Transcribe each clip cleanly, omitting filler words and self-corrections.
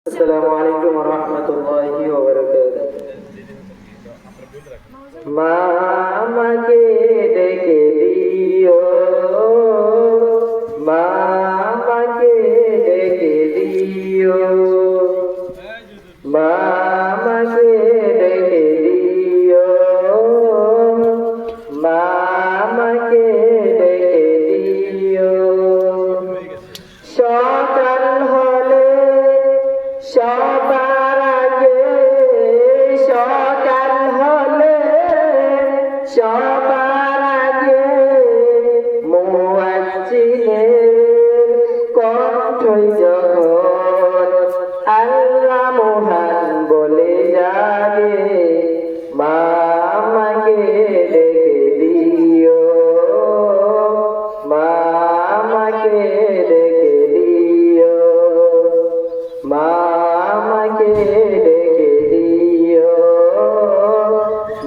আসসালামু আলাইকুম ওয়া রাহমাতুল্লাহি ওয়া বারাকাতুহু। মা আমাকে ডেকে দিও, মা আমাকে ডেকে দিও, মা আমাকে ডেকে দিও, মা আমাকে ডেকে দিও। সকাল হলে সবার আগে, সকাল হলে সবার আগে মুয়াজ্জিনের কণ্ঠই যখন আল্লাহ মহান বলে জাগে, মা আমাকে ডেকে দিও, মা আমাকে ডেকে দিও, মা আমাকে ডেকে দিও,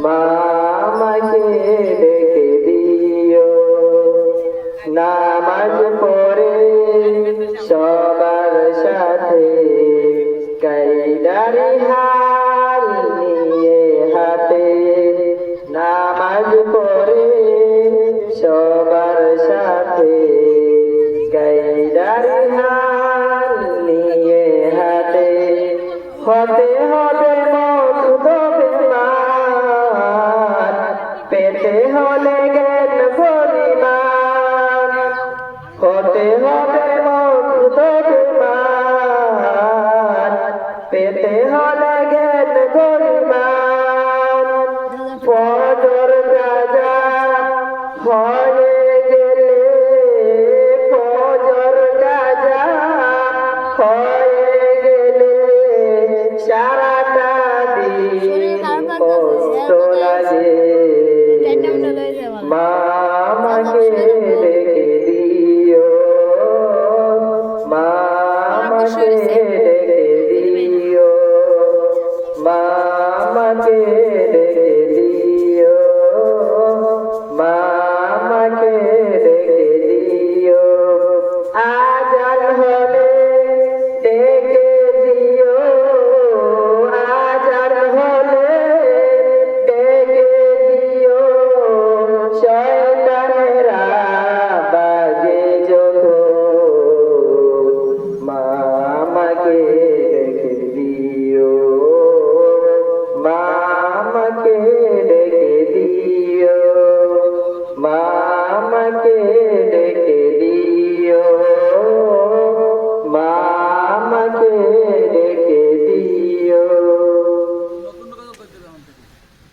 মা আমাকে ডেকে দিও। নামাজ পড়ে সবার সাথে কাইদারি হাল নিয়ে হাতে, নামাজ পড়ে সবার সাথে কাইদারি হাল নিয়ে হাতে। হতে হবে মওজুদ বিমান, পেতে হলে জ্ঞান পরিমাণ। হতে হবে মওজুদ বিমান, পেতে হলে জ্ঞান পরিমাণ। ফজর কাজা হয়ে গেলে, ফজর কাজা হয়ে গেলে সারাটা দিন কষ্ট লাগে। মা আমাকে ডেকে দিও, মা আমাকে ডেকে দিও, মা আমাকে